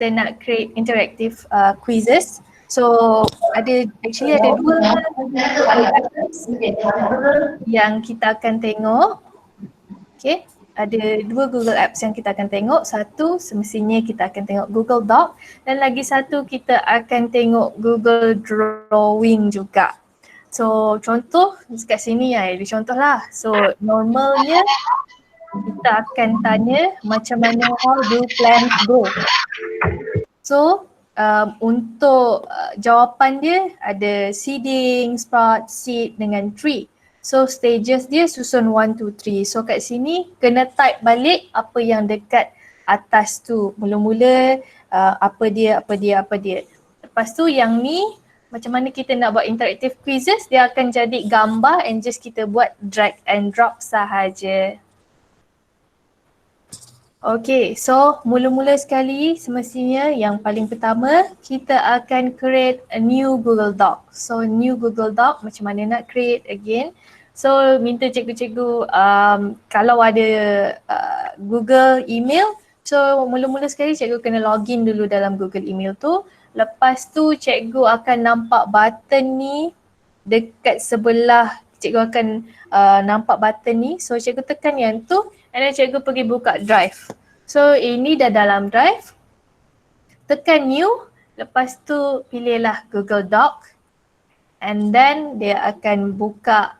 kita nak create interactive quizzes. So ada dua yang kita akan tengok. Okay, ada dua Google Apps yang kita akan tengok. Satu semestinya kita akan tengok Google Doc dan lagi satu kita akan tengok Google Drawing juga. So contoh kat sini ya, ada contoh lah. So normalnya kita akan tanya macam mana how do plants grow. So untuk jawapan dia ada seeding, sprout, seed dengan tree. So stages dia susun 1, 2, 3. So kat sini kena type balik apa yang dekat atas tu. Mula-mula apa dia. Lepas tu yang ni macam mana kita nak buat interactive quizzes, dia akan jadi gambar and just kita buat drag and drop sahaja. Okay, so mula-mula sekali semestinya yang paling pertama kita akan create a new Google Doc. So new Google Doc macam mana nak create again. So minta cikgu-cikgu kalau ada Google email, so mula-mula sekali cikgu kena login dulu dalam Google email tu. Lepas tu cikgu akan nampak button ni dekat sebelah, cikgu akan nampak button ni. So cikgu tekan yang tu and then cikgu pergi buka drive. So ini dah dalam drive. Tekan new, lepas tu pilihlah Google Doc and then dia akan buka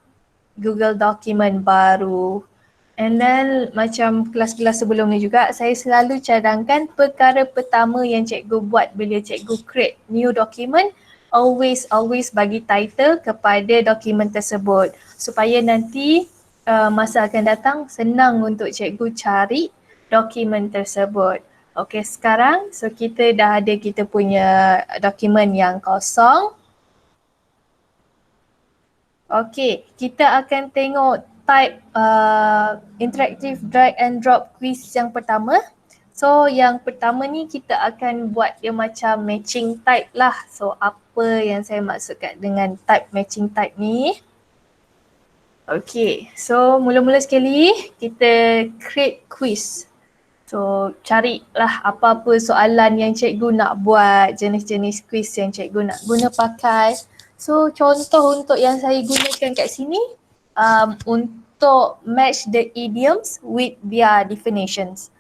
Google document baru. And then macam kelas-kelas sebelum ni juga, saya selalu cadangkan perkara pertama yang cikgu buat bila cikgu create new document, always bagi title kepada dokumen tersebut supaya nanti masa akan datang senang untuk cikgu cari dokumen tersebut. Okay, sekarang so kita dah ada kita punya dokumen yang kosong. Okay, kita akan tengok type interactive drag and drop quiz yang pertama. So yang pertama ni kita akan buat dia macam matching type lah. So apa yang saya maksudkan dengan type matching type ni? Okay, so mula-mula sekali kita create quiz. So carilah apa-apa soalan yang cikgu nak buat, jenis-jenis quiz yang cikgu nak guna pakai. So contoh untuk yang saya gunakan kat sini untuk match the idioms with their definitions.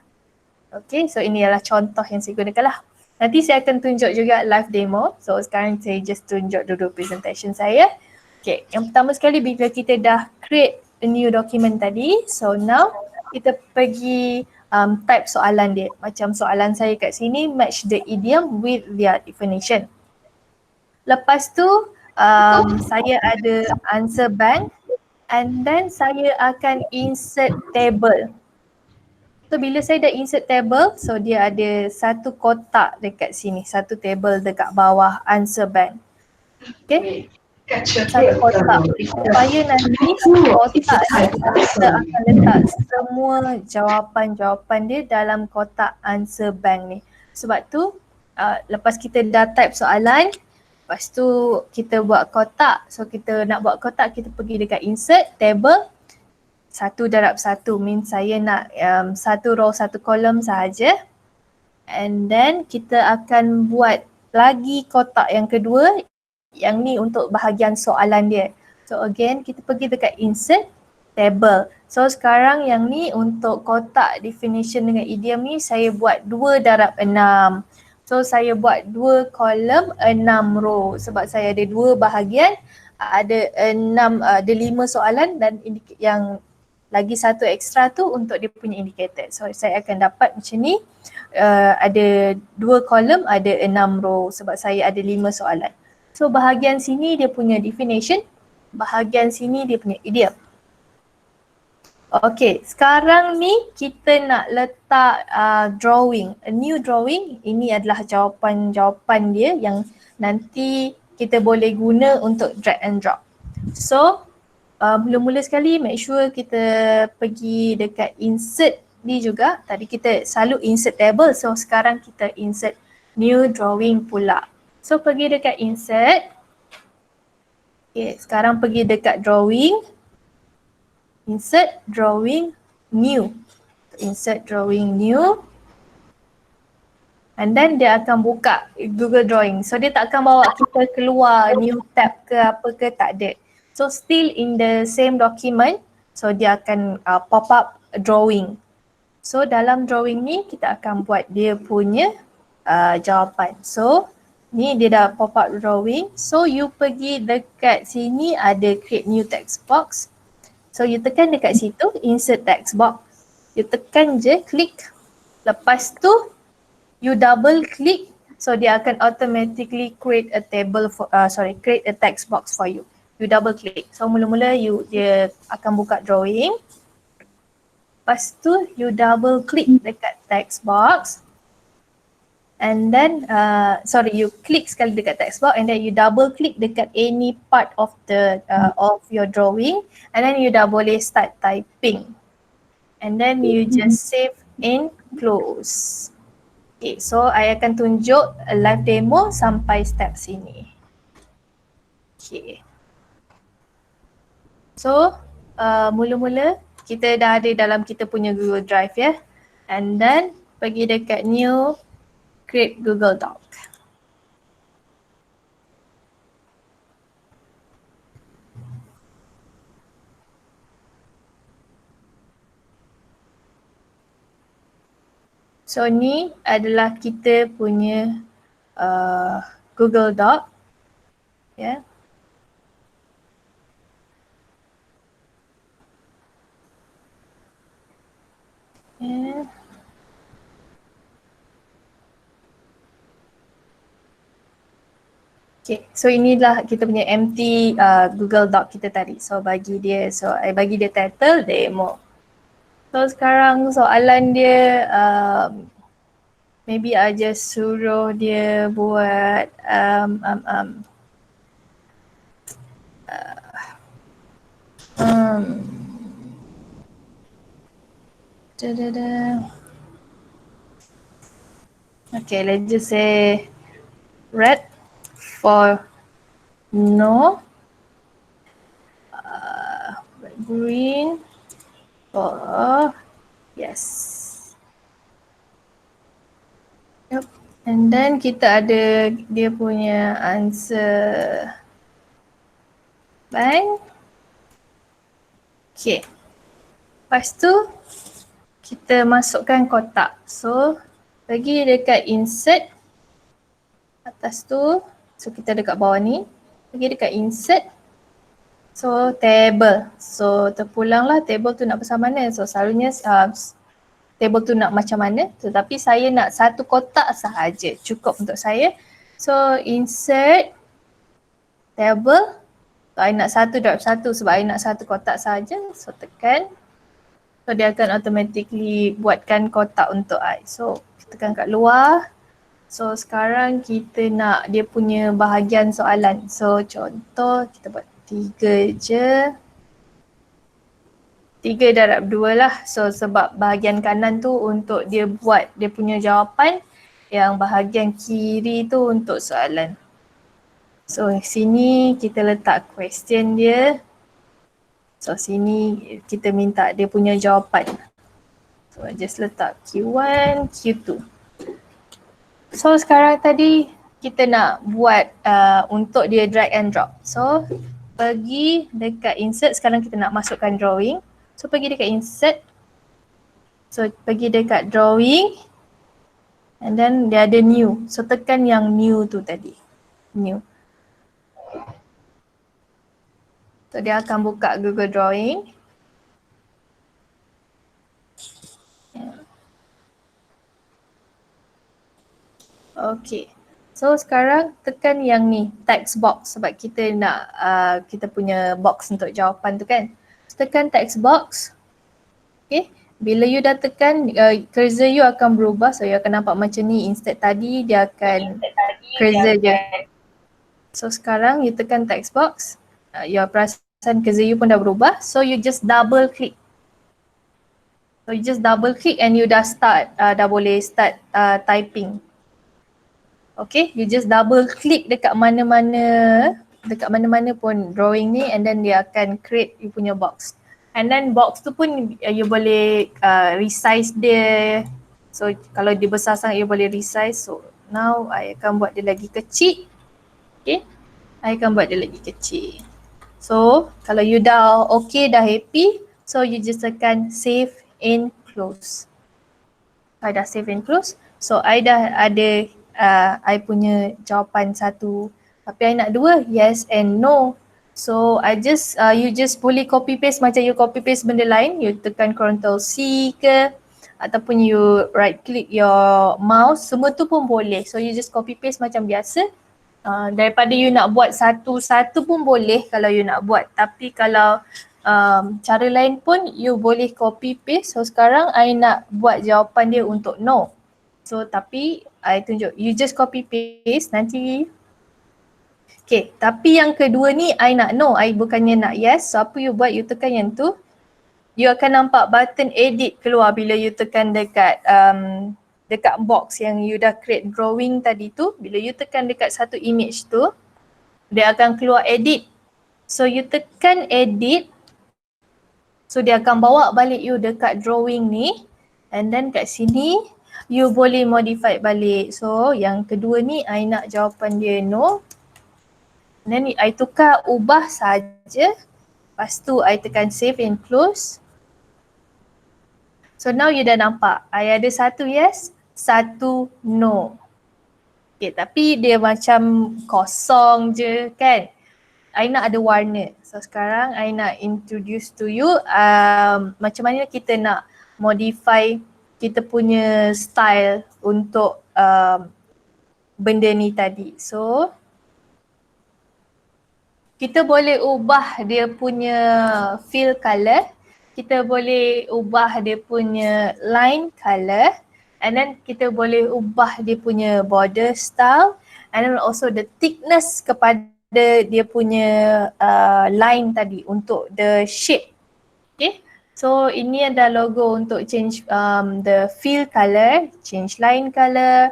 Okay, so ini adalah contoh yang saya gunakan lah. Nanti saya akan tunjuk juga live demo. So sekarang saya just tunjuk dulu presentation saya. Okay, yang pertama sekali bila kita dah create a new document tadi, so now kita pergi type soalan dia. Macam soalan saya kat sini, match the idiom with their definition. Lepas tu saya ada answer bank and then saya akan insert table. So bila saya dah insert table, so dia ada satu kotak dekat sini, satu table dekat bawah answer bank. Okay, satu kotak supaya nanti kotak kita akan letak semua jawapan-jawapan dia dalam kotak answer bank ni. Sebab tu lepas kita dah type soalan, lepas tu kita buat kotak. So kita nak buat kotak, kita pergi dekat insert table 1/1 means saya nak satu row satu kolom sahaja. And then kita akan buat lagi kotak yang kedua, yang ni untuk bahagian soalan dia. So again kita pergi dekat insert table. So sekarang yang ni untuk kotak definition dengan idiom ni saya buat 2/6. So saya buat 2 kolom 6 row sebab saya ada 2 bahagian, ada 5 soalan dan yang lagi satu ekstra tu untuk dia punya indicator. So saya akan dapat macam ni, ada 2 kolom, ada 6 row sebab saya ada 5 soalan. So bahagian sini dia punya definition, bahagian sini dia punya idiom. Okay, sekarang ni kita nak letak drawing, a new drawing. Ini adalah jawapan-jawapan dia yang nanti kita boleh guna untuk drag and drop. So mula-mula sekali make sure kita pergi dekat insert ni juga. Tadi kita selalu insert table, so sekarang kita insert new drawing pula. So pergi dekat insert. Okay, sekarang pergi dekat drawing. Insert drawing new. Insert drawing new. And then dia akan buka Google Drawing. So dia tak akan bawa kita keluar new tab ke apa ke, tak ada. So still in the same document, so dia akan pop up drawing. So dalam drawing ni kita akan buat dia punya jawapan. So ni dia dah pop up drawing. So you pergi dekat sini ada create new text box. So you tekan dekat situ insert text box. You tekan je, klik. Lepas tu you double click, so dia akan automatically create a table for create a text box for you. You double click. So mula-mula dia akan buka drawing. Lepas tu you double click dekat text box. And then you click sekali dekat text box and then you double click dekat any part of the of your drawing and then you dah boleh start typing. And then you just save and close. Okay, so I akan tunjuk live demo sampai step sini. Okay. So, mula-mula kita dah ada dalam kita punya Google Drive ya. And then pergi dekat new, create Google Doc. So ni adalah kita punya Google Doc. Ya. Yeah. Okay, so inilah kita punya empty Google Doc kita tadi. So bagi dia, I bagi dia title demo. So sekarang soalan dia maybe I just suruh dia buat okay, let's just say red for no, green for yes. Yep. And then kita ada dia punya answer bang. Okay. Lepas tu kita masukkan kotak. So pergi dekat insert atas tu. So kita dekat bawah ni. Pergi dekat insert. So table. So terpulanglah table tu nak pasal mana. So selalunya table tu nak macam mana. Tetapi saya nak satu kotak sahaja. Cukup untuk saya. So insert table. So I nak 1.1 sebab I nak satu kotak sahaja. So tekan. So dia akan automatically buatkan kotak untuk I. So tekan kat luar. So sekarang kita nak dia punya bahagian soalan. So contoh kita buat 3 je. 3 darab 2 lah. So sebab bahagian kanan tu untuk dia buat dia punya jawapan. Yang bahagian kiri tu untuk soalan. So sini kita letak question dia. So sini kita minta dia punya jawapan. So just letak Q1, Q2. So sekarang tadi kita nak buat untuk dia drag and drop. So pergi dekat insert, sekarang kita nak masukkan drawing. So pergi dekat insert. So pergi dekat drawing. And then dia ada new. So tekan yang new tu tadi. New. So dia akan buka Google Drawing. Okay. So sekarang tekan yang ni, text box sebab kita nak kita punya box untuk jawapan tu kan. So, tekan text box. Okay. Bila you dah tekan, cursor you akan berubah. So you akan nampak macam ni. Instead tadi dia akan cursor je. So sekarang you tekan text box. You perasan cursor you pun dah berubah. So you just double click. So you just double click and you dah start, dah boleh start typing. Okay, you just double click dekat mana-mana pun drawing ni and then dia akan create you punya box. And then box tu pun you boleh resize dia. So kalau dia besar sangat, you boleh resize. So now I akan buat dia lagi kecil. Okay, I akan buat dia lagi kecil. So kalau you dah okay, dah happy, so you just tekan save and close. I dah save and close. So I dah ada I punya jawapan satu. Tapi I nak dua, yes and no. So I just you just boleh copy paste macam you copy paste benda lain. You tekan Ctrl C ke ataupun you right click your mouse, semua tu pun boleh. So you just copy paste macam biasa. Daripada you nak buat satu-satu pun boleh kalau you nak buat. Tapi kalau cara lain pun you boleh copy paste. So sekarang I nak buat jawapan dia untuk no. So tapi I tunjuk, you just copy paste nanti. Okay, tapi yang kedua ni I nak no, I bukannya nak yes. So apa you buat, you tekan yang tu. You akan nampak button edit keluar bila you tekan dekat dekat box yang you dah create drawing tadi tu. Bila you tekan dekat satu image tu, dia akan keluar edit. So you tekan edit. So dia akan bawa balik you dekat drawing ni. And then kat sini you boleh modify balik. So yang kedua ni I nak jawapan dia no. And then I tukar ubah saja. Lepas tu I tekan save and close. So now you dah nampak, I ada satu yes, satu no. Okay, tapi dia macam kosong je kan. I nak ada warna. So sekarang I nak introduce to you macam mana kita nak modify kita punya style untuk benda ni tadi. So kita boleh ubah dia punya fill color. Kita boleh ubah dia punya line color, and then kita boleh ubah dia punya border style, and then also the thickness kepada dia punya line tadi untuk the shape. Okay, so ini ada logo untuk change the fill color, change line color,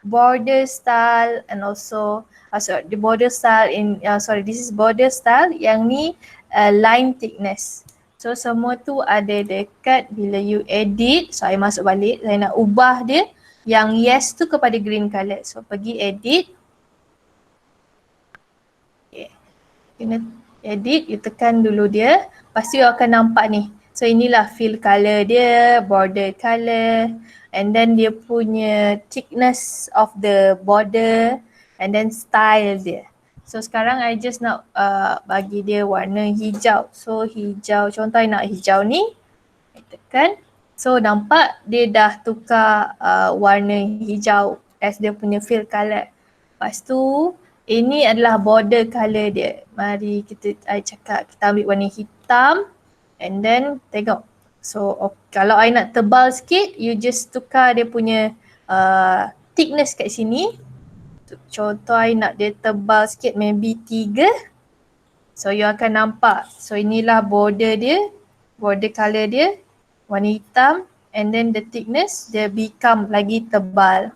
border style, and also sorry, the border style in this is border style, yang ni line thickness. So semua tu ada dekat bila you edit. So I masuk balik, saya nak ubah dia yang yes tu kepada green color. So pergi edit. Okay. Kena edit, you tekan dulu dia. Lepas tu you akan nampak ni. So inilah fill color dia, border color, and then dia punya thickness of the border, and then style dia. So sekarang I just nak bagi dia warna hijau. So hijau, contoh I nak hijau ni. I tekan. So nampak dia dah tukar warna hijau as dia punya fill color. Lepas tu ini adalah border color dia. Mari I cakap kita ambil warna hitam. And then tengok. So kalau I nak tebal sikit, you just tukar dia punya thickness kat sini. Contoh I nak dia tebal sikit, maybe 3. So you akan nampak. So inilah border dia, border color dia, warna hitam, and then the thickness dia become lagi tebal.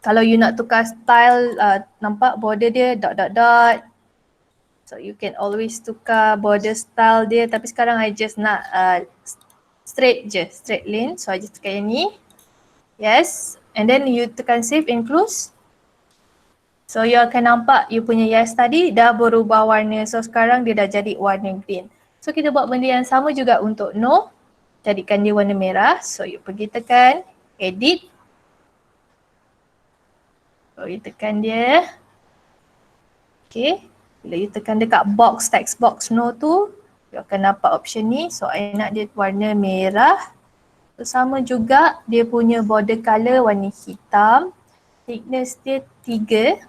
Kalau you nak tukar style, nampak border dia dot dot dot. So you can always tukar border style dia, tapi sekarang I just nak straight je, straight line. So I just tekan yang ni. Yes. And then you tekan save and close. So you akan nampak you punya yes tadi dah berubah warna. So sekarang dia dah jadi warna green. So kita buat benda yang sama juga untuk no. Jadikan dia warna merah. So you pergi tekan edit. So you tekan dia. Okay. Bila you tekan dekat box, text box no tu, you akan nampak option ni. So I nak dia warna merah. So sama juga dia punya border color warna hitam. Thickness dia 3.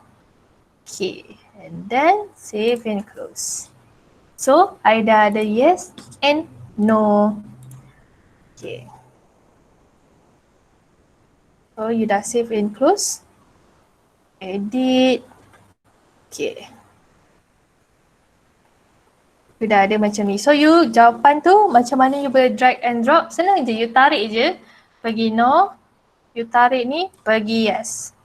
Okay, and then save and close. So I dah ada yes and no. Okay. So you dah save and close. Edit. Okay. You dah ada macam ni. So you jawapan tu macam mana you boleh drag and drop. Senang je, you tarik je. Pergi no. You tarik ni, pergi yes.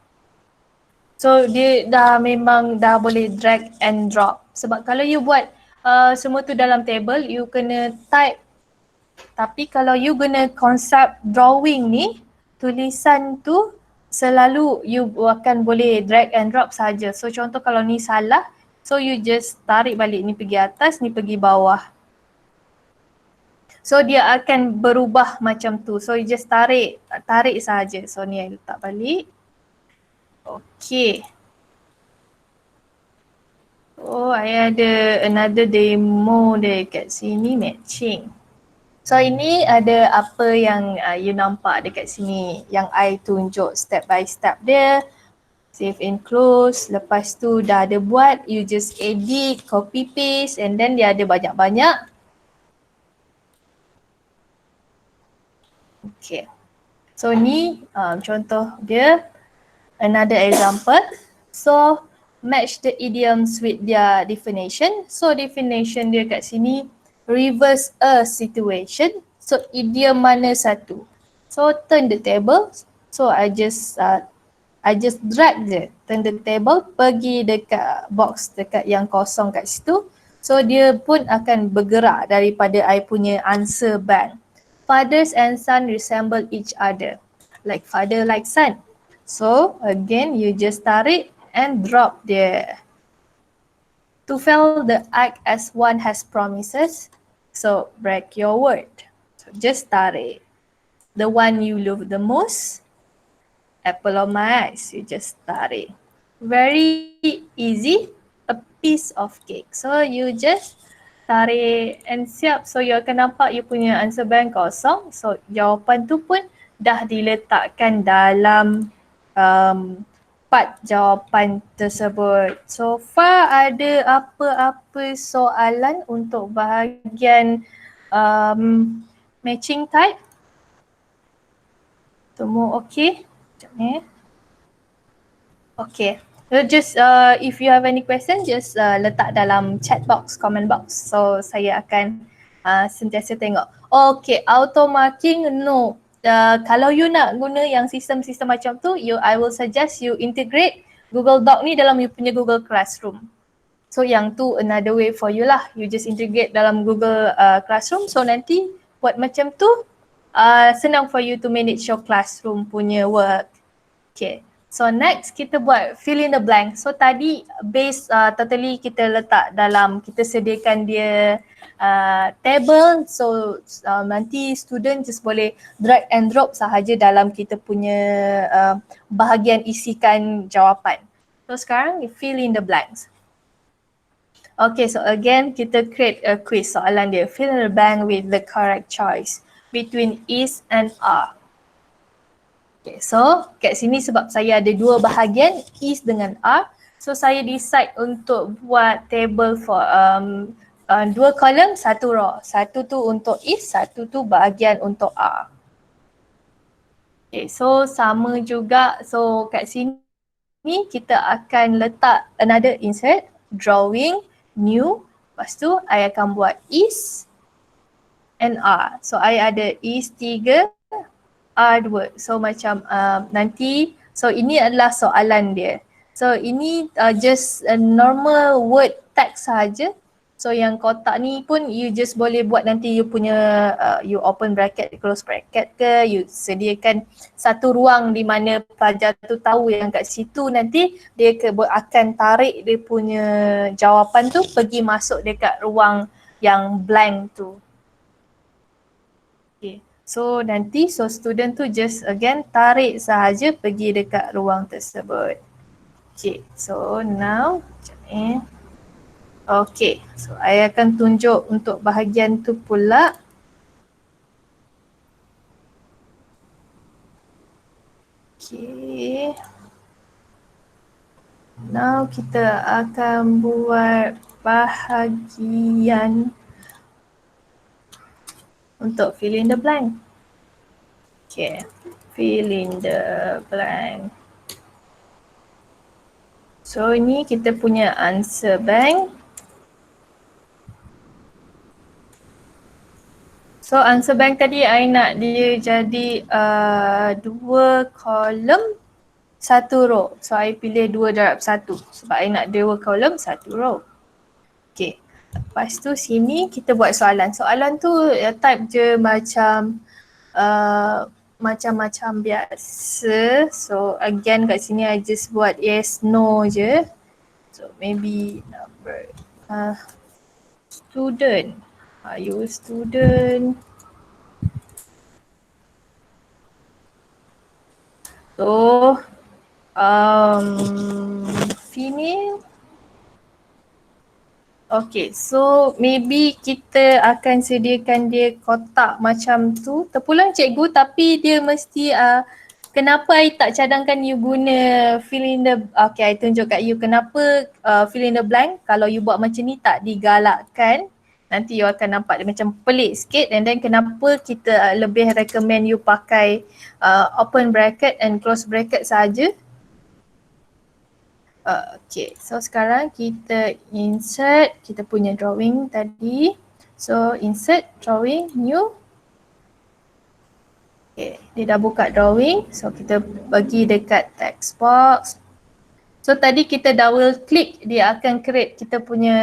So dia dah memang dah boleh drag and drop. Sebab kalau you buat semua tu dalam table, you kena type Tapi kalau you guna konsep drawing ni, tulisan tu selalu you akan boleh drag and drop saja. So contoh kalau ni salah, so you just tarik balik, ni pergi atas, ni pergi bawah. So dia akan berubah macam tu. So you just tarik saja. So ni I letak balik. Okay. Oh, I ada another demo dekat sini matching. So ini ada apa yang you nampak dekat sini yang I tunjuk step by step dia. Save and close. Lepas tu dah ada buat, you just edit, copy paste and then dia ada banyak-banyak. Okay. So ni contoh dia. Another example. So match the idioms with their definition. So definition dia kat sini reverse a situation. So idiom mana satu? So turn the table. So I just drag je, turn the table, pergi dekat box dekat yang kosong kat situ. So dia pun akan bergerak daripada I punya answer bank. Fathers and son resemble each other. Like father like son. So again you just tarik and drop there. To fail the act as one has promises, so break your word. So just tarik. The one you love the most, apple of my eyes, you just tarik. Very easy, a piece of cake. So you just tarik and siap. So you akan nampak you punya answer bank kosong. So jawapan tu pun dah diletakkan dalam part jawapan tersebut. So far ada apa-apa soalan untuk bahagian matching type? Semua okey? Sekejap ni. Okay. So just if you have any question, just letak dalam chat box, comment box. So saya akan sentiasa tengok. Okay, auto marking no. Kalau you nak guna yang sistem-sistem macam tu, I will suggest you integrate Google Doc ni dalam you punya Google Classroom. So yang tu another way for you lah. You just integrate dalam Google Classroom. So nanti buat macam tu, senang for you to manage your classroom punya work. Okay. So next kita buat fill in the blank. So tadi base totally kita letak dalam, kita sediakan dia table. So nanti student just boleh drag and drop sahaja dalam kita punya bahagian isikan jawapan. So sekarang fill in the blanks. Okay, so again kita create a quiz. Soalan dia, fill in the blank with the correct choice between is and are. Okay, so kat sini sebab saya ada dua bahagian, is dengan are. So saya decide untuk buat table for dua kolom, satu row. Satu tu untuk is, satu tu bahagian untuk are. Okay, so sama juga. So kat sini kita akan letak another insert, drawing, new. Lepas tu I akan buat is and are. So I ada is 3, R2. So macam nanti, so ini adalah soalan dia. So ini just a normal word text saja. So yang kotak ni pun you just boleh buat nanti you punya, you open bracket, close bracket ke, you sediakan satu ruang di mana pelajar tu tahu yang kat situ nanti dia akan tarik dia punya jawapan tu pergi masuk dekat ruang yang blank tu. Okay. So nanti student tu just again tarik sahaja pergi dekat ruang tersebut. Okay, so now okay, so I akan tunjuk untuk bahagian tu pula. Okay. Now kita akan buat bahagian untuk fill in the blank. Okay, fill in the blank. So ini kita punya answer bank. So answer bank tadi I nak dia jadi 2 kolom, 1 row. So I pilih 2 darab 1 sebab I nak 2 kolom, 1 row. Okay. Lepas tu sini kita buat soalan. Soalan tu type je macam macam-macam biasa. So again kat sini I just buat yes no je. So maybe number student. Are you a student? So female. Okay, so maybe kita akan sediakan dia kotak macam tu. Terpulang cikgu tapi dia mesti kenapa I tak cadangkan you guna fill in the, okay I tunjuk kat you kenapa fill in the blank. Kalau you buat macam ni tak digalakkan, nanti you akan nampak dia macam pelik sikit. And then kenapa kita lebih recommend you pakai open bracket and close bracket saja. Okay, so sekarang kita insert kita punya drawing tadi. So insert drawing new. Okay, dia dah buka drawing. So kita bagi dekat text box. So tadi kita double click dia akan create kita punya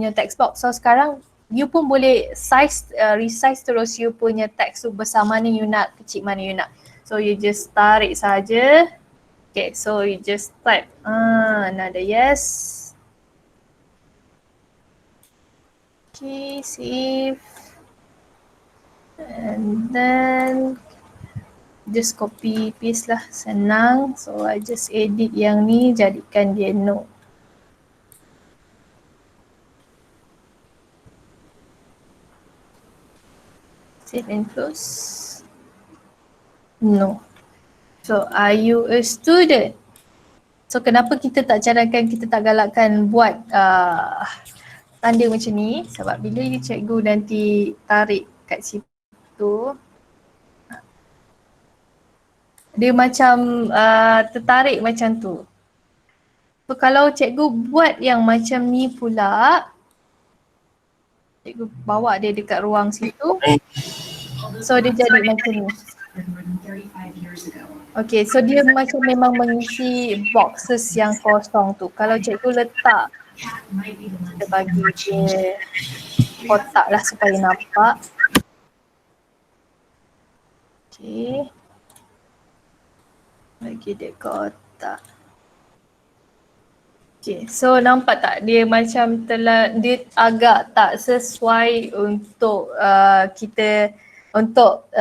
text box. So sekarang you pun boleh resize terus you punya text tu besar mana you nak, kecil mana you nak. So you just tarik saja. Okay, so you just type another yes. Okay, save. And then just copy paste lah, senang. So I just edit yang ni, jadikan dia no. Save and close. No. So are you a student? So kenapa kita tak cadangkan, kita tak galakkan buat tanda macam ni? Sebab bila cikgu nanti tarik kat situ, dia macam tertarik macam tu. So kalau cikgu buat yang macam ni pula, cikgu bawa dia dekat ruang situ, so dia jadi macam ni. Okay, so dia macam memang mengisi boxes yang kosong tu. Kalau cikgu letak, kita bagi dia kotak lah supaya nampak. Okay, bagi dia kotak. Okay, so nampak tak dia macam dia agak tak sesuai untuk kita untuk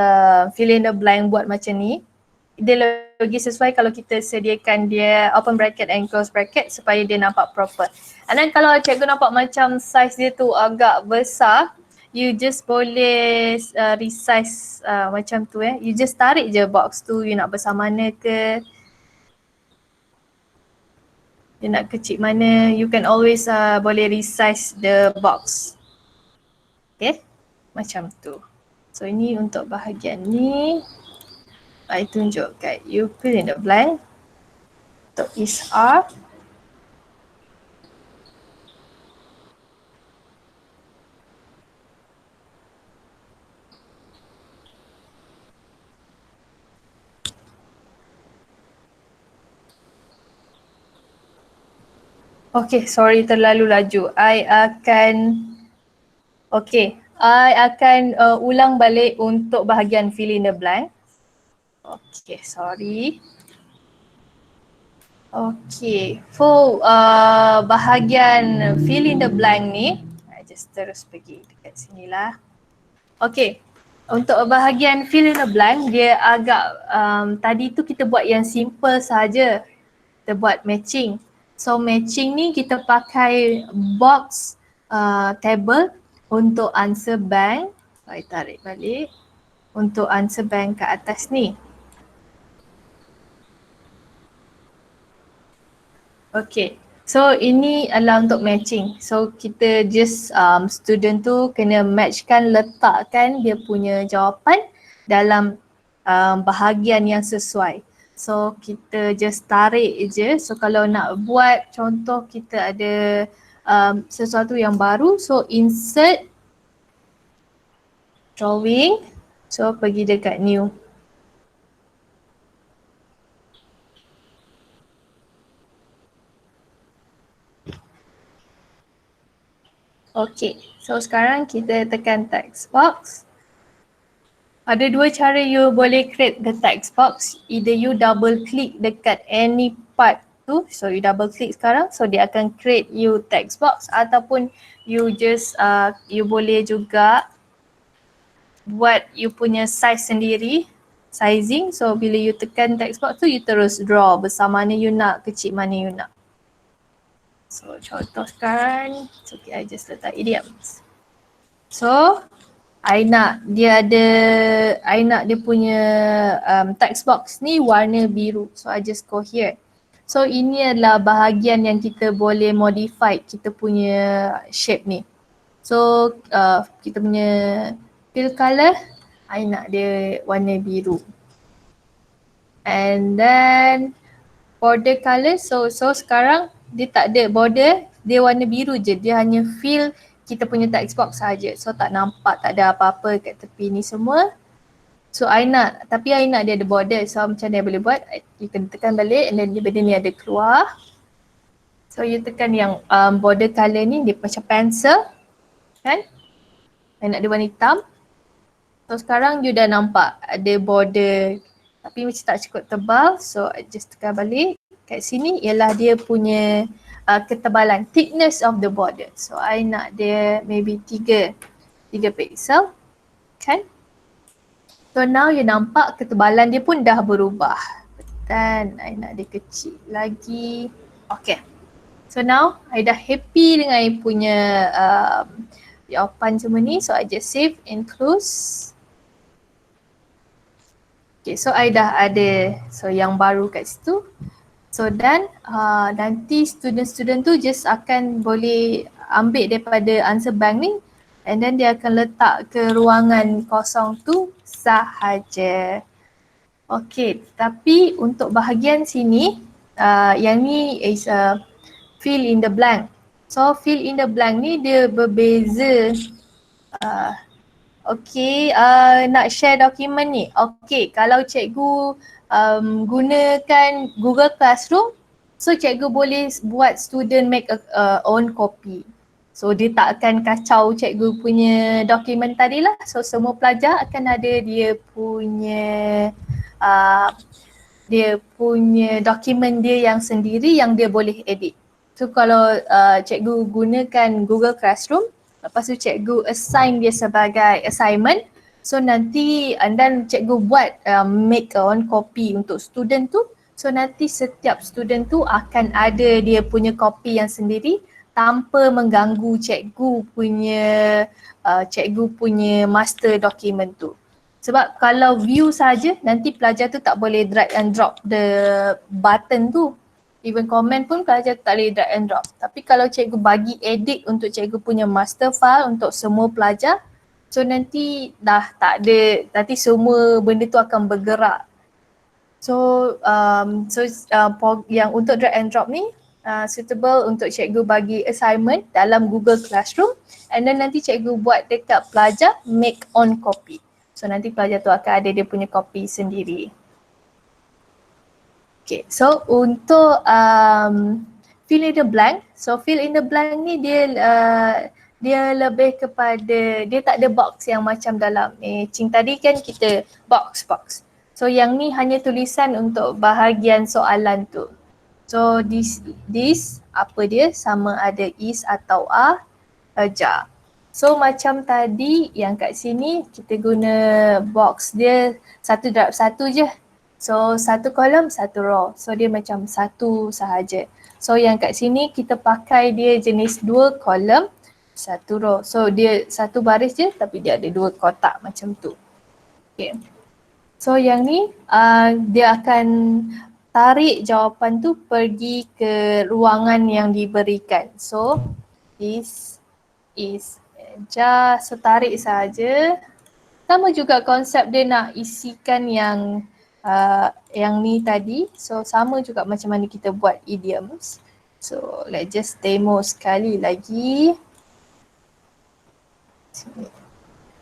fill in the blank buat macam ni. Dia lagi sesuai kalau kita sediakan dia open bracket and close bracket supaya dia nampak proper. And then kalau cikgu nampak macam size dia tu agak besar, you just boleh resize macam tu You just tarik je box tu, you nak besar mana ke, you nak kecil mana, you can always boleh resize the box. Okay, macam tu. So ini untuk bahagian ni. I tunjuk kat you fill in the blank. Untuk is R. Okay, sorry terlalu laju. I akan ulang balik untuk bahagian fill in the blank. Okay, sorry. Okay, for bahagian fill in the blank ni, I just terus pergi dekat sini lah. Okay, untuk bahagian fill in the blank, dia agak, tadi tu kita buat yang simple saja. Kita buat matching. So matching ni kita pakai box table untuk answer bank. Saya tarik balik. Untuk answer bank kat atas ni. Okay, so ini adalah untuk matching. So kita just student tu kena matchkan, letakkan dia punya jawapan dalam bahagian yang sesuai. So kita just tarik je. So kalau nak buat contoh kita ada sesuatu yang baru, so insert drawing. So pergi dekat new. Okay, so sekarang kita tekan text box. Ada dua cara you boleh create the text box. Either you double click dekat any part tu, so you double click sekarang, so dia akan create you text box, ataupun you just you boleh juga buat you punya size sendiri, sizing. So bila you tekan text box tu, you terus draw besar mana you nak, kecil mana you nak. So contoh sekarang, so okay, I just letak idioms. So I nak dia punya text box ni warna biru. So I just go here. So ini adalah bahagian yang kita boleh modify kita punya shape ni. So kita punya fill color, I nak dia warna biru. And then border color, so sekarang dia tak ada border, dia warna biru je. Dia hanya fill kita punya text box saja. So tak nampak, tak ada apa-apa kat tepi ni semua. So I nak, tapi I nak dia ada border. So macam mana boleh buat? You kena tekan balik and then benda ni ada keluar. So you tekan yang border color ni, dia macam pencil kan? I nak dia warna hitam. So sekarang you dah nampak ada border tapi macam tak cukup tebal. So I just tekan balik. Kat sini ialah dia punya ketebalan, thickness of the border. So I nak dia maybe 3 pixel kan. So now you nampak ketebalan dia pun dah berubah. Dan I nak dia kecil lagi. Okay. So now I dah happy dengan I punya jawapan semua ni. So I just save and close. Okay, so I dah ada yang baru kat situ. So dan nanti student-student tu just akan boleh ambil daripada answer bank ni and then dia akan letak ke ruangan kosong tu sahaja. Okay, tapi untuk bahagian sini yang ni is fill in the blank. So fill in the blank ni dia berbeza. Okay, nak share dokumen ni. Okay, kalau cikgu gunakan Google Classroom, so cikgu boleh buat student make a own copy. So dia tak akan kacau cikgu punya dokumen tadi lah. So semua pelajar akan ada dia punya dokumen dia yang sendiri yang dia boleh edit. So kalau cikgu gunakan Google Classroom, lepas tu cikgu assign dia sebagai assignment. So nanti and then cikgu buat make a own copy untuk student tu. So nanti setiap student tu akan ada dia punya copy yang sendiri tanpa mengganggu cikgu punya master document tu. Sebab kalau view saja nanti pelajar tu tak boleh drag and drop the button tu. Even comment pun pelajar tak boleh drag and drop. Tapi kalau cikgu bagi edit untuk cikgu punya master file untuk semua pelajar, so nanti dah tak ada, nanti semua benda tu akan bergerak. So yang untuk drag and drop ni suitable untuk cikgu bagi assignment dalam Google Classroom and then nanti cikgu buat dekat pelajar make on copy. So nanti pelajar tu akan ada dia punya copy sendiri. Okay, so untuk fill in the blank, so fill in the blank ni dia lebih kepada, dia tak ada box yang macam dalam matching tadi kan kita box. So yang ni hanya tulisan untuk bahagian soalan tu. So this apa dia, sama ada is atau jar. So macam tadi yang kat sini kita guna box dia 1/1 je. So satu kolom, satu row. So dia macam satu sahaja. So yang kat sini kita pakai dia jenis 2 kolom, 1 row. So dia satu baris je tapi dia ada 2 kotak macam tu. Okay. So yang ni dia akan tarik jawapan tu pergi ke ruangan yang diberikan. So this is just tarik saja. Sama juga konsep dia nak isikan yang ni tadi. So sama juga macam mana kita buat idioms. So let's just demo sekali lagi.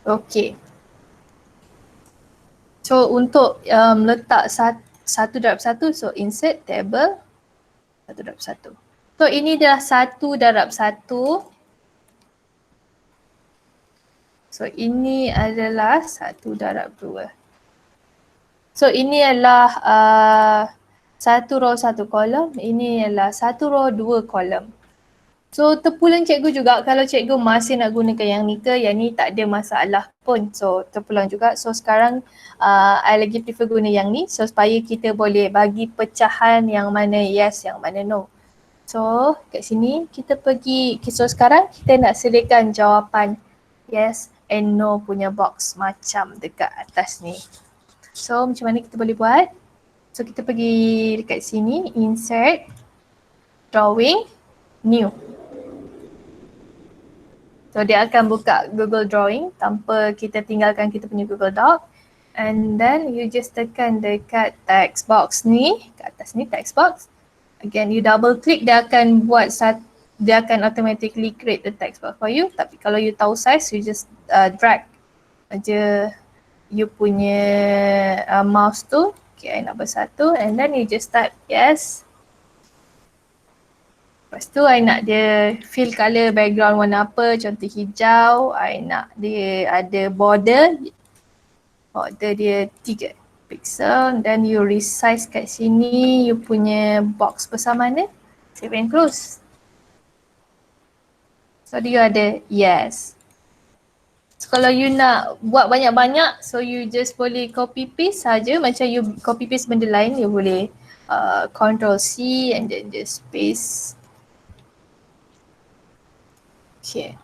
Okay. So untuk letak 1/1, so insert table 1/1. So ini dah 1/1. So ini adalah 1/2. So ini adalah 1 row 1 kolom, ini adalah 1 row 2 kolom. So terpulang cikgu juga kalau cikgu masih nak gunakan yang ni ke, yang ni tak ada masalah pun. So terpulang juga. So sekarang I lagi prefer guna yang ni so supaya kita boleh bagi pecahan yang mana yes, yang mana no. So kat sini kita pergi, so sekarang kita nak sediakan jawapan yes and no punya box macam dekat atas ni. So macam mana kita boleh buat? So kita pergi dekat sini, insert, drawing, new. So dia akan buka Google Drawing tanpa kita tinggalkan kita punya Google Doc. And then you just tekan dekat text box ni, kat atas ni text box. Again you double click, dia akan dia akan automatically create the text box for you. Tapi kalau you tahu size, you just drag aja you punya mouse tu. Okay, I nak bersatu and then you just type yes. Lepas tu I nak dia fill colour background warna apa, contoh hijau. I nak dia ada border. Border dia 3 pixel. Then you resize kat sini you punya box besar mana. Save and close. So dia ada yes. So kalau you nak buat banyak-banyak, so you just boleh copy paste saja. Macam you copy paste benda lain, you boleh Ctrl C and then just paste. Okay.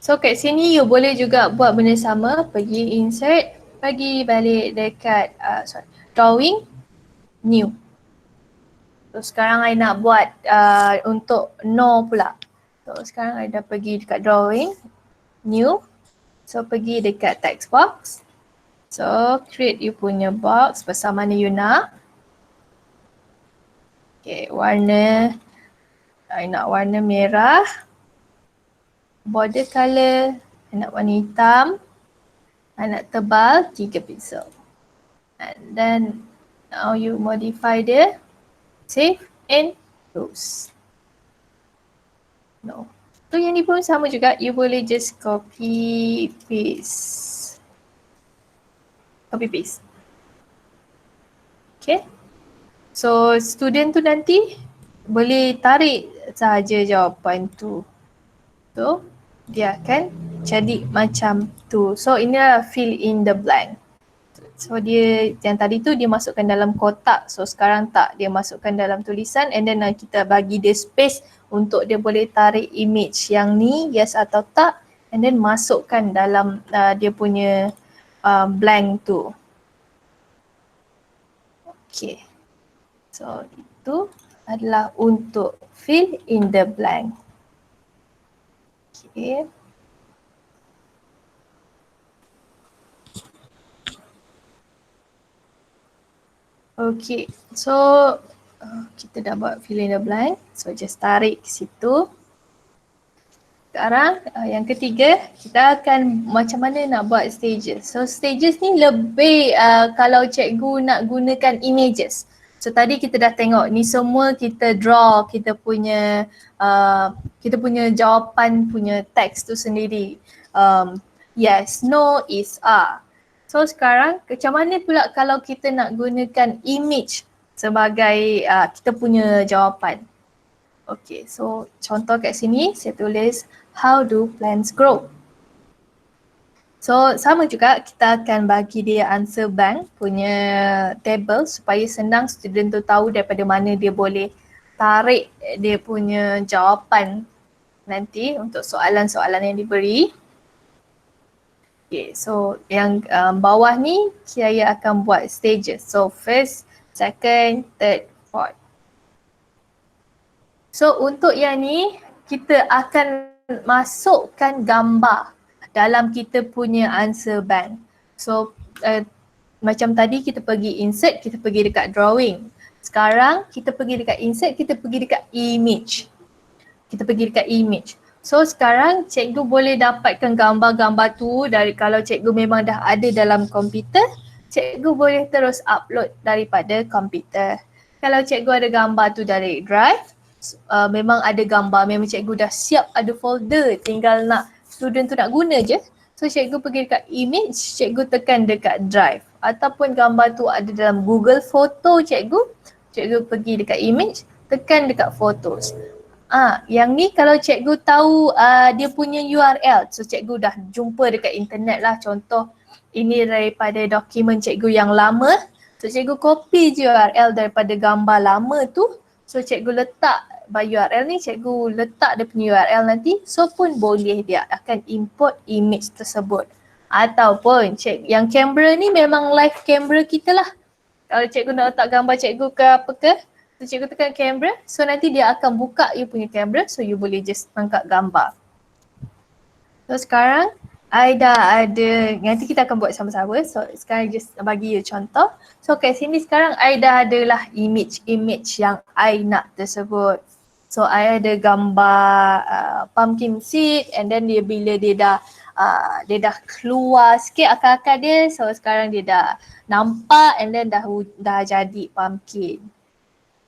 So kat sini you boleh juga buat benda sama, pergi insert, pergi balik dekat drawing, new. So sekarang I nak buat untuk no pula. So sekarang I dah pergi dekat drawing, new. So pergi dekat text box. So create you punya box besar mana you nak. Okay, warna, I nak warna merah. Border color, I nak warna hitam. I nak tebal 3 pixel. And then now you modify dia. Save and close. No. So yang ni pun sama juga, you boleh just copy paste. Copy paste. Okay. So student tu nanti boleh tarik sahaja jawapan tu. So dia akan jadi macam tu. So inilah fill in the blank. So dia yang tadi tu dia masukkan dalam kotak. So sekarang tak, dia masukkan dalam tulisan and then kita bagi dia space untuk dia boleh tarik image yang ni yes atau tak and then masukkan dalam dia punya blank tu. Okay. So itu adalah untuk fill in the blank. Okay. Okay, so kita dah buat fill in the blank. So just tarik ke situ. Sekarang yang ketiga, kita akan macam mana nak buat stages. So stages ni lebih kalau cikgu nak gunakan images. So tadi kita dah tengok ni semua kita draw kita punya jawapan punya teks tu sendiri. Yes, no, is, are. So sekarang macam mana pula kalau kita nak gunakan image sebagai kita punya jawapan. Okay, so contoh kat sini saya tulis how do plants grow. So sama juga kita akan bagi dia answer bank punya table supaya senang student tu tahu daripada mana dia boleh tarik dia punya jawapan nanti untuk soalan-soalan yang diberi. Okay, so yang bawah ni saya akan buat stages. So first, second, third, fourth. So untuk yang ni kita akan masukkan gambar dalam kita punya answer bank. So macam tadi kita pergi insert, kita pergi dekat drawing. Sekarang kita pergi dekat insert, kita pergi dekat image. Kita pergi dekat image. So sekarang cikgu boleh dapatkan gambar-gambar tu dari kalau cikgu memang dah ada dalam komputer, cikgu boleh terus upload daripada komputer. Kalau cikgu ada gambar tu dari drive, memang ada gambar, memang cikgu dah siap ada folder, tinggal nak student tu nak guna je. So cikgu pergi dekat image, cikgu tekan dekat drive. Ataupun gambar tu ada dalam Google Photo cikgu pergi dekat image, tekan dekat photos. Yang ni kalau cikgu tahu dia punya URL, so cikgu dah jumpa dekat internet lah. Contoh ini daripada dokumen cikgu yang lama, so cikgu copy URL daripada gambar lama tu, so cikgu letak by URL ni, cikgu letak dia punya URL nanti, so pun boleh dia akan import image tersebut. Ataupun yang kamera ni memang live kamera kita lah. Kalau cikgu nak letak gambar cikgu ke apa ke, so cikgu tekan kamera, so nanti dia akan buka you punya kamera, so you boleh just tangkap gambar. So sekarang I dah ada, nanti kita akan buat sama-sama, so sekarang just bagi you contoh. So kat sini sekarang I dah adalah image yang I nak tersebut. So I ada gambar pumpkin seed, and then dia bila dia dah keluar sikit akar-akar dia, so sekarang dia dah nampak and then dah jadi pumpkin.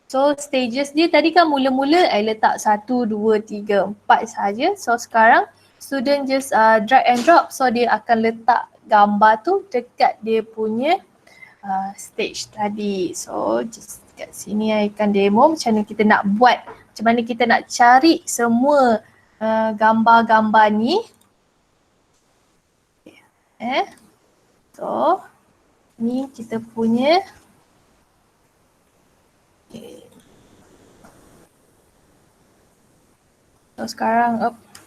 So stages dia tadi kan mula-mula I letak 1, 2, 3, 4 saja. So sekarang student just drag and drop, so dia akan letak gambar tu dekat dia punya stage tadi. So just kat sini I akan demo macam mana kita nak buat, macam mana kita nak cari semua gambar-gambar ni. So ni kita punya So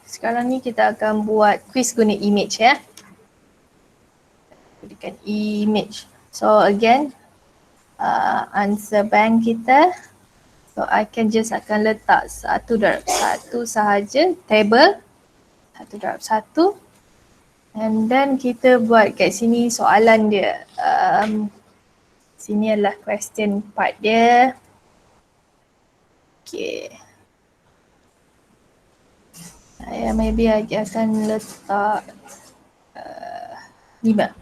sekarang ni kita akan buat quiz guna image ya. Berikan image. So again answer bank kita. So I can just akan letak 1/1 sahaja table 1/1. And then kita buat kat sini soalan dia. Sini adalah question part dia. Okay. Maybe I akan letak 5.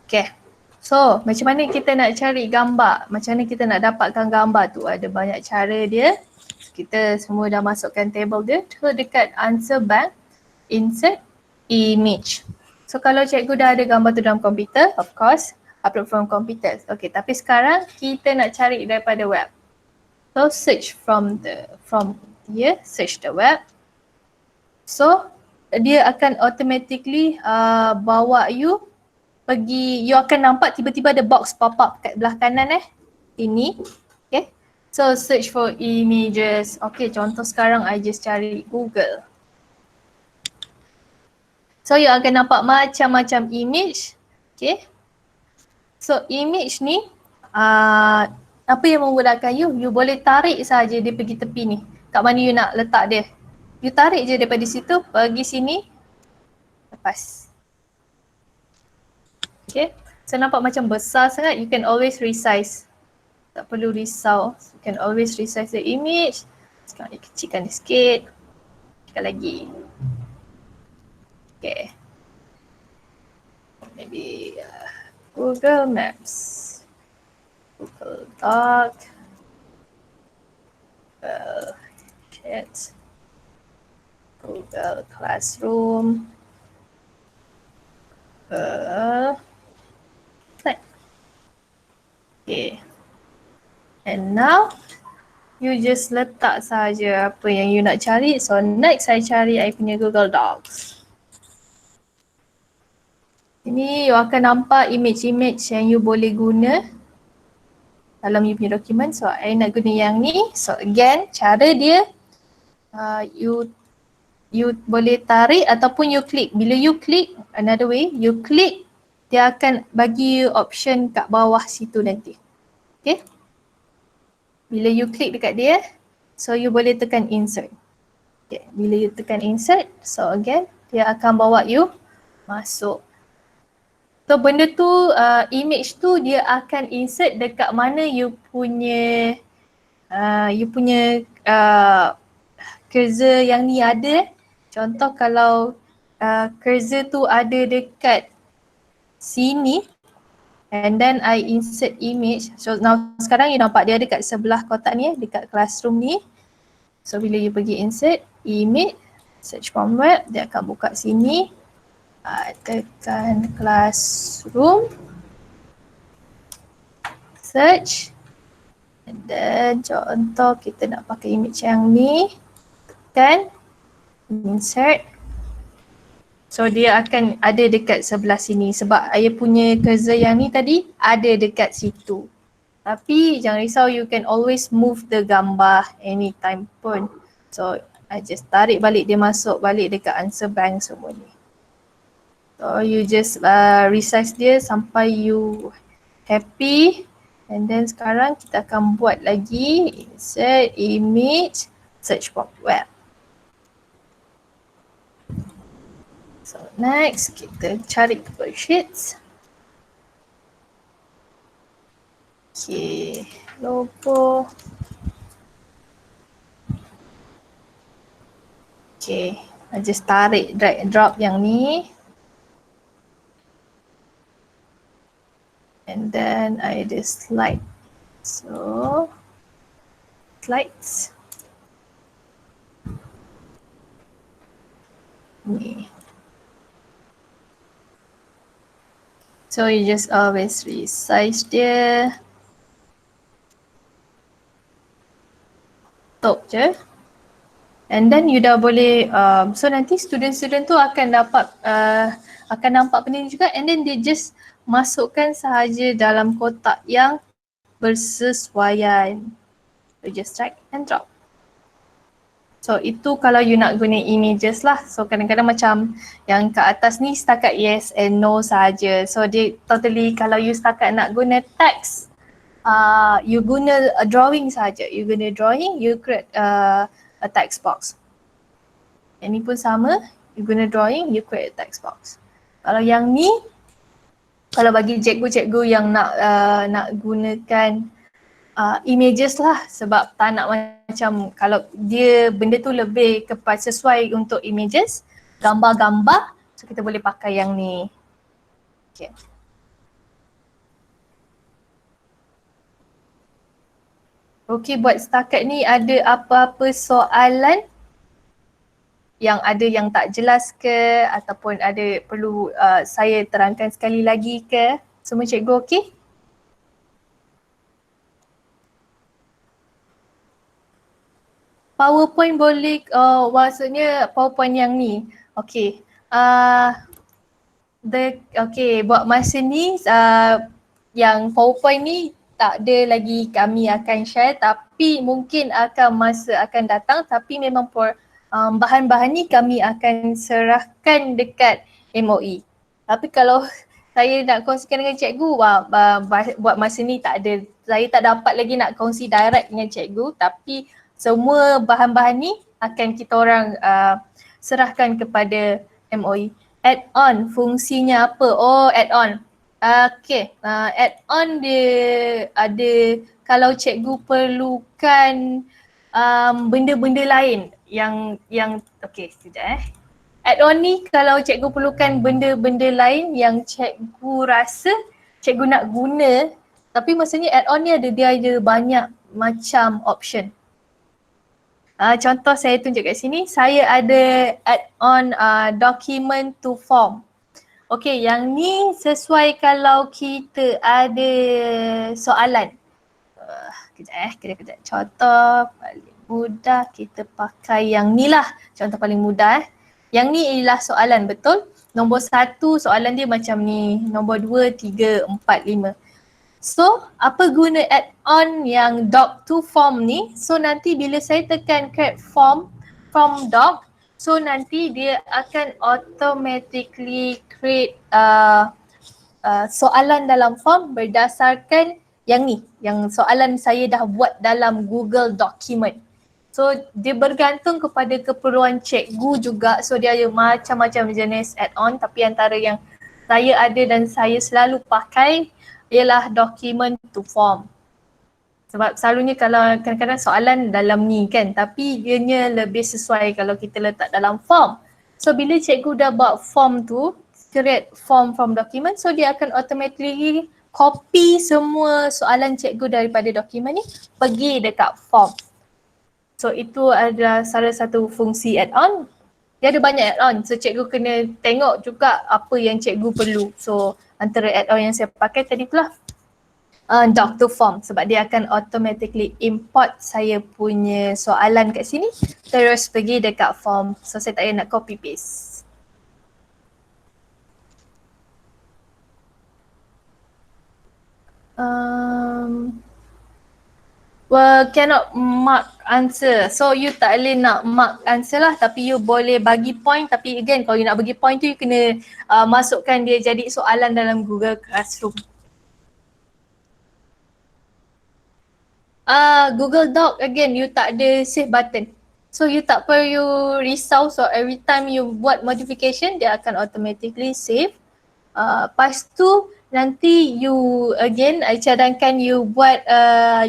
Okay. So macam mana kita nak cari gambar? Macam mana kita nak dapatkan gambar tu? Ada banyak cara dia. Kita semua dah masukkan table dia. So dekat answer bank, insert image. So kalau cikgu dah ada gambar tu dalam komputer, of course upload from computer. Okay, tapi sekarang kita nak cari daripada web. So search search the web. So dia akan automatically bawa you pergi, you akan nampak tiba-tiba ada box pop up kat belah kanan ini. Okay. So search for images. Okay, contoh sekarang I just cari Google. So you akan nampak macam-macam image. Okay. So image ni apa yang memudahkan you? You boleh tarik saja dia pergi tepi ni. Kat mana you nak letak dia. You tarik je daripada situ, pergi sini, lepas. Okay. So nampak macam besar sangat, you can always resize. Tak perlu risau. You can always resize the image. Sekarang kecilkan dia sikit. Kecilkan lagi. Okay. Maybe Google Maps. Google Doc. Google Chat. Google Classroom. Okay. And now you just letak saja apa yang you nak cari. So next saya cari I punya Google Docs. Ini you akan nampak image-image yang you boleh guna dalam you punya dokumen. So I nak guna yang ni. So again cara dia you boleh tarik ataupun you klik. Bila you klik, another way, you klik, dia akan bagi you option kat bawah situ nanti. Okay. Bila you klik dekat dia, so you boleh tekan insert. Okay. Bila you tekan insert, so again, dia akan bawa you masuk. So benda tu, image tu dia akan insert dekat mana you punya cursor yang ni ada. Contoh kalau cursor tu ada dekat sini and then I insert image. So now sekarang you nampak dia ada kat sebelah kotak ni, dekat classroom ni. So bila you pergi insert image, search from web, dia akan buka sini. Tekan classroom, search, and then contoh kita nak pakai image yang ni, tekan insert. So dia akan ada dekat sebelah sini sebab ayah punya cursor yang ni tadi ada dekat situ. Tapi jangan risau, you can always move the gambar anytime pun. So I just tarik balik dia masuk balik dekat answer bank semua ni. So you just resize dia sampai you happy. And then sekarang kita akan buat lagi insert image, search from web. So next kita cari worksheets. Okay, logo. Okay, I just tarik drag and drop yang ni. And then I just slide. So, slides. Ni. So you just always resize dia. Top je. And then you dah boleh, so nanti student-student tu akan dapat, akan nampak benda ni juga, and then they just masukkan sahaja dalam kotak yang bersesuaian. So just drag and drop. So itu kalau you nak guna images lah. So kadang-kadang macam yang kat atas ni setakat yes and no sahaja. So dia totally, kalau you setakat nak guna text, you guna a drawing sahaja. You guna drawing, you create a text box. Yang ni pun sama, you guna drawing, you create a text box. Kalau yang ni, kalau bagi cikgu-cikgu yang nak gunakan images lah, sebab tak nak macam kalau dia benda tu lebih sesuai untuk images, gambar-gambar, so kita boleh pakai yang ni. Okay. Okay, buat setakat ni ada apa-apa soalan yang ada yang tak jelas ke ataupun ada perlu saya terangkan sekali lagi ke? Semua cikgu okey? PowerPoint boleh, maksudnya PowerPoint yang ni. Okay. Okay, buat masa ni yang PowerPoint ni tak ada lagi kami akan share, tapi mungkin masa akan datang, tapi memang bahan-bahan ni kami akan serahkan dekat MOE. Tapi kalau saya nak kongsikan dengan cikgu, buat masa ni tak ada. Saya tak dapat lagi nak kongsi direct dengan cikgu, tapi semua bahan-bahan ni akan kita orang serahkan kepada MOE. Add-on, fungsinya apa? Oh, add-on. Okay, add-on dia ada kalau cikgu perlukan benda-benda lain yang okay, sekejap Add-on ni kalau cikgu perlukan benda-benda lain yang cikgu rasa cikgu nak guna, tapi maksudnya add-on ni dia ada banyak macam option. Contoh saya tunjuk kat sini, saya ada add-on document to form. Okay, yang ni sesuai kalau kita ada soalan. Kejap. Contoh paling mudah kita pakai yang ni lah. Contoh paling mudah Yang ni ialah soalan, betul? Nombor 1 soalan dia macam ni. Nombor 2, 3, 4, 5. So, apa guna add-on yang doc to form ni? So, nanti bila saya tekan create form from doc, so nanti dia akan automatically create soalan dalam form berdasarkan yang ni. Yang soalan saya dah buat dalam Google document. So, dia bergantung kepada keperluan cikgu juga. So, dia ada macam-macam jenis add-on, tapi antara yang saya ada dan saya selalu pakai ialah document to form. Sebab selalunya kalau kadang-kadang soalan dalam ni kan, tapi ianya lebih sesuai kalau kita letak dalam form. So bila cikgu dah buat form tu, create form from document, so dia akan automatically copy semua soalan cikgu daripada dokumen ni pergi dekat form. So itu adalah salah satu fungsi add-on. dia ada banyak add-on. So cikgu kena tengok juga apa yang cikgu perlu. So antara add-on yang saya pakai tadi tu lah Doctor Form, sebab dia akan automatically import saya punya soalan kat sini terus pergi dekat form. So saya tak payah nak copy paste. Well, cannot mark answer. So you tak boleh nak mark answer lah, tapi you boleh bagi point. Tapi again, kalau you nak bagi point tu, you kena masukkan dia jadi soalan dalam Google Classroom. Google Doc, again, you tak ada save button. So you tak perlu risau, so every time you buat modification, dia akan automatically save. Lepas tu nanti you again, I cadangkan you buat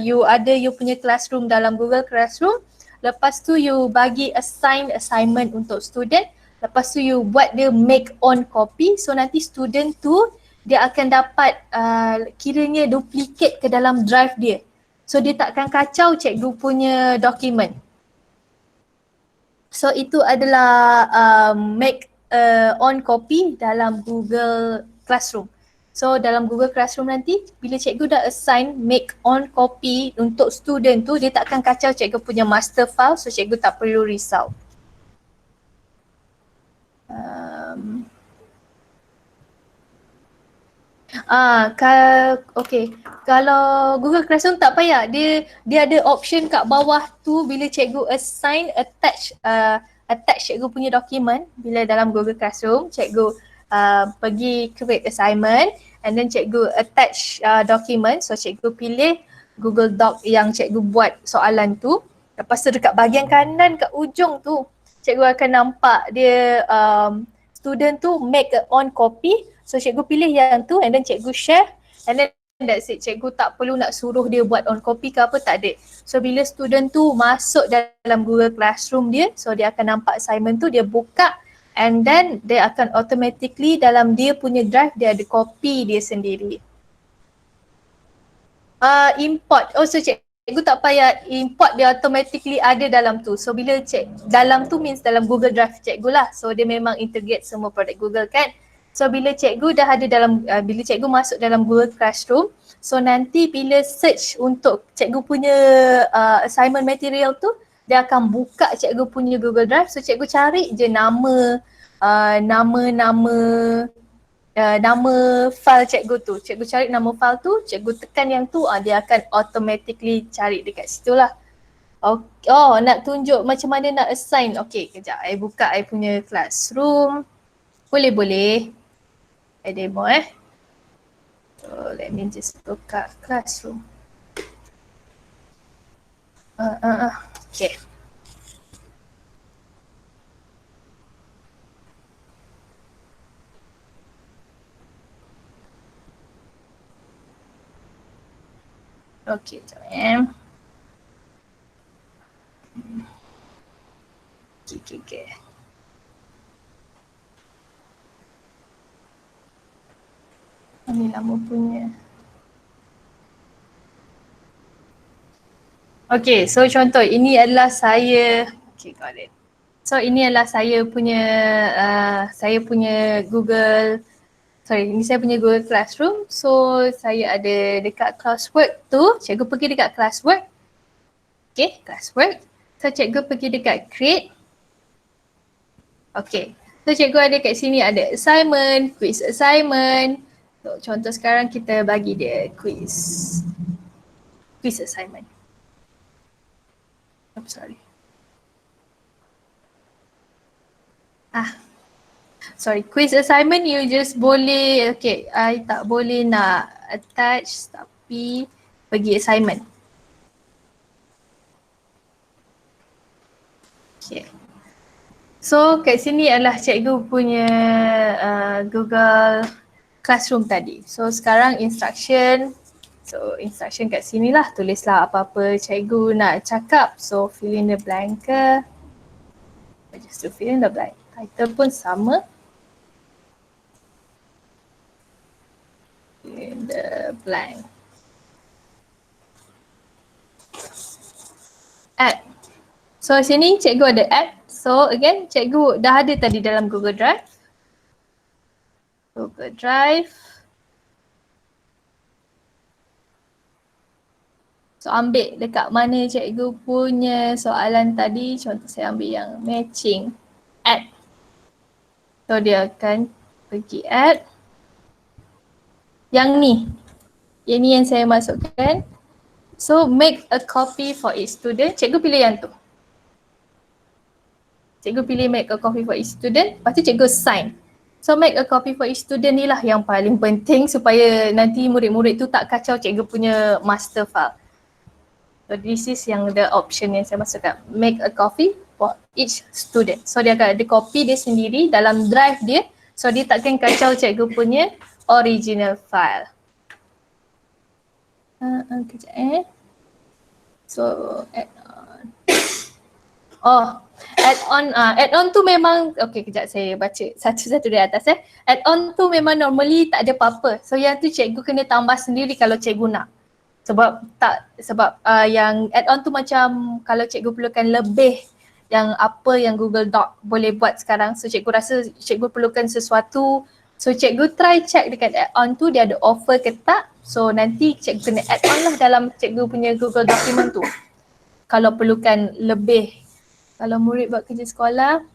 you ada you punya classroom dalam Google Classroom. Lepas tu you bagi assign assignment untuk student. Lepas tu you buat dia make on copy. So nanti student tu dia akan dapat kiranya duplicate ke dalam drive dia. So dia takkan kacau cikgu punya dokumen. So itu adalah make on copy dalam Google Classroom. So dalam Google Classroom nanti bila cikgu dah assign make on copy untuk student tu, dia takkan kacau cikgu punya master file, so cikgu tak perlu risau. Okay. Kalau Google Classroom tak payah, dia ada option kat bawah tu bila cikgu assign attach cikgu punya dokumen. Bila dalam Google Classroom cikgu pergi create assignment and then cikgu attach dokumen. So cikgu pilih Google Doc yang cikgu buat soalan tu. Lepas tu dekat bahagian kanan kat ujung tu cikgu akan nampak dia student tu make a on copy. So cikgu pilih yang tu and then cikgu share and then that's it. Cikgu tak perlu nak suruh dia buat on copy ke apa, tak ada. So bila student tu masuk dalam Google Classroom dia, so dia akan nampak assignment tu, dia buka and then dia akan automatically dalam dia punya drive dia ada copy dia sendiri. Import, so cikgu tak payah import, dia automatically ada dalam tu. So bila dalam tu means dalam Google Drive cikgu lah. So dia memang integrate semua produk Google kan. So bila cikgu dah ada dalam, bila cikgu masuk dalam Google Classroom, so nanti bila search untuk cikgu punya assignment material tu, dia akan buka cikgu punya Google Drive. So cikgu cari je nama file cikgu tu. Cikgu cari nama file tu, cikgu tekan yang tu, dia akan automatically cari dekat situ lah. Oh, nak tunjuk macam mana nak assign. Okay, kejap. I buka I punya classroom. Boleh. I demo So let me just buka classroom. Okay. Okay, sekejap Okay. Ini lama punya. Okay, so contoh ini adalah saya. Okay, got it. So ini adalah saya punya Google. Ini saya punya Google Classroom. So saya ada dekat classwork tu, cikgu pergi dekat classwork. Okay, classwork. So cikgu pergi dekat create. Okay, so cikgu ada kat sini ada assignment, quiz assignment. So contoh sekarang kita bagi dia quiz assignment. Oh, sorry. Quiz assignment you just boleh, okay, I tak boleh nak attach tapi bagi assignment. Okay. So kat sini adalah cikgu punya Google Classroom tadi. So sekarang instruction. So instruction kat sini lah, tulislah apa-apa cikgu nak cakap. So fill in the blank ke. Just to fill in the blank. Title pun sama. Fill in the blank. Add. So sini cikgu ada add So again, cikgu dah ada tadi dalam Google Drive. Google Drive. So ambil dekat mana cikgu punya soalan tadi, contoh saya ambil yang matching, add. So dia akan pergi add. Yang ni yang saya masukkan. So make a copy for each student, cikgu pilih yang tu. Cikgu pilih make a copy for each student, lepas tu cikgu sign. So make a copy for each student ni lah yang paling penting supaya nanti murid-murid tu tak kacau cikgu punya master file. So this is yang the option yang saya masukkan. Make a copy for each student. So dia akan ada copy dia sendiri dalam drive dia. So dia takkan kacau cikgu punya original file. Kejap So add on. Oh, add on tu memang, okay kejap saya baca satu-satu dari atas Add on tu memang normally tak ada apa-apa. So yang tu cikgu kena tambah sendiri kalau cikgu nak. Sebab yang add-on tu macam kalau cikgu perlukan lebih yang apa yang Google Doc boleh buat sekarang. So cikgu rasa cikgu perlukan sesuatu. So cikgu try check dekat add-on tu dia ada offer ke tak. So nanti cikgu kena add-on lah dalam cikgu punya Google document tu. Kalau perlukan lebih. Kalau murid buat kerja sekolah.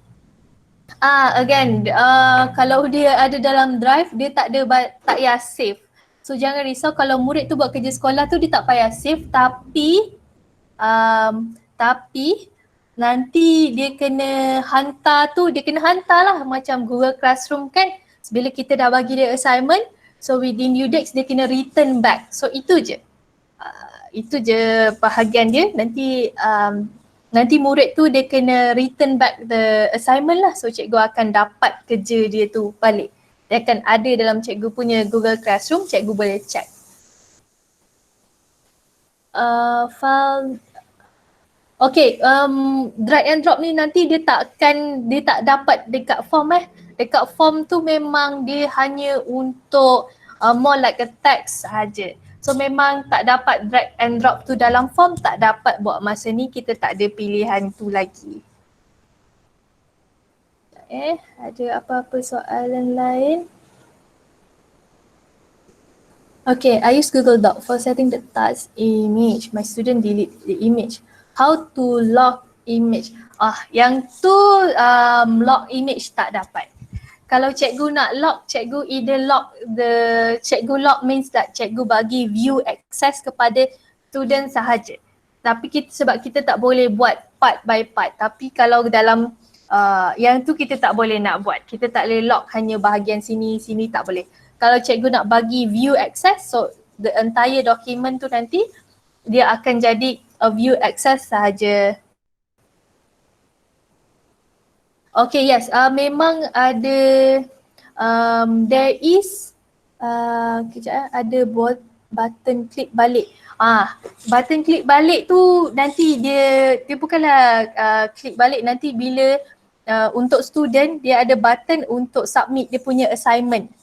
Kalau dia ada dalam drive dia tak payah save. So jangan risau kalau murid tu buat kerja sekolah tu dia tak payah save tapi nanti dia kena hantar lah macam Google Classroom kan. Bila kita dah bagi dia assignment, so within UDEX dia kena return back. So itu je. Itu je bahagian dia. Nanti murid tu dia kena return back the assignment lah. So cikgu akan dapat kerja dia tu balik. Dia akan ada dalam cikgu punya Google Classroom, cikgu boleh check. File. Okay, drag and drop ni nanti dia tak dapat dekat form Dekat form tu memang dia hanya untuk more like a text sahaja. So memang tak dapat drag and drop tu dalam form, tak dapat buat masa ni, kita tak ada pilihan tu lagi. Ada apa-apa soalan lain? Okay, I use Google Doc for setting the task image. My student delete the image. How to lock image? Yang tu lock image tak dapat. Kalau cikgu nak lock, cikgu either cikgu lock means that cikgu bagi view access kepada student sahaja. Tapi sebab kita tak boleh buat part by part. Tapi kalau dalam yang tu kita tak boleh nak buat. Kita tak boleh lock hanya bahagian sini tak boleh. Kalau cikgu nak bagi view access, so the entire document tu nanti dia akan jadi a view access sahaja. Okay, yes, memang ada there is ada button klik balik. Button klik balik tu nanti dia bukanlah klik balik, nanti bila untuk student dia ada button untuk submit dia punya assignment.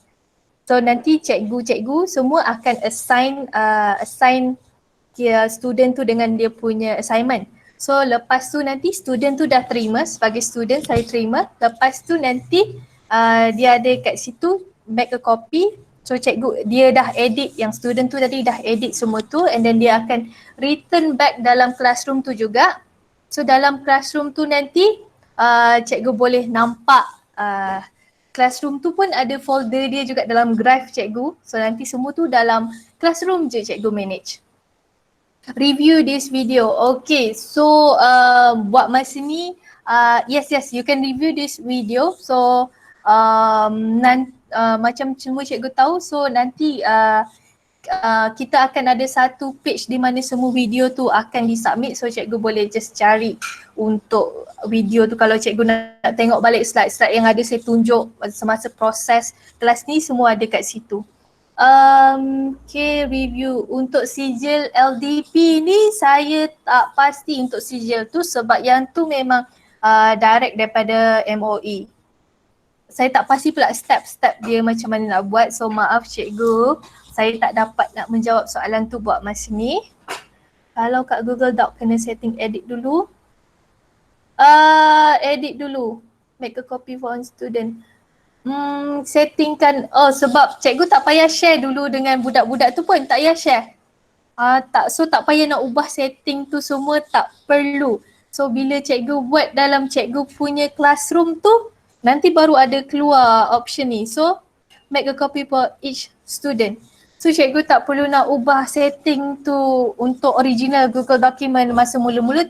So nanti cikgu semua akan assign student tu dengan dia punya assignment. So lepas tu nanti student tu dah terima, sebagai student saya terima. Lepas tu nanti dia ada kat situ make a copy. So cikgu dia dah edit, yang student tu tadi dah edit semua tu, and then dia akan return back dalam classroom tu juga. So dalam classroom tu nanti cikgu boleh nampak classroom tu pun ada folder dia juga dalam drive cikgu. So nanti semua tu dalam classroom je cikgu manage. Review this video. Okay, so buat masa ni yes you can review this video. So macam semua cikgu tahu, so nanti kita akan ada satu page di mana semua video tu akan disubmit. So cikgu boleh just cari untuk video tu. Kalau cikgu nak tengok balik slide-slide yang ada saya tunjuk semasa proses kelas ni, semua ada kat situ. Okay, review untuk sijil LDP ni saya tak pasti untuk sijil tu, sebab yang tu memang direct daripada MOE. Saya tak pasti pula step-step dia macam mana nak buat. So maaf cikgu, saya tak dapat nak menjawab soalan tu buat masa ni. Kalau kat Google Doc kena setting edit dulu. Edit dulu. Make a copy for one student. Settingkan, sebab cikgu tak payah share dulu dengan budak-budak tu pun, tak payah share. Tak payah nak ubah setting tu semua, tak perlu. So bila cikgu buat dalam cikgu punya classroom tu, nanti baru ada keluar option ni. So make a copy for each student. So cikgu tak perlu nak ubah setting tu untuk original Google document masa mula-mula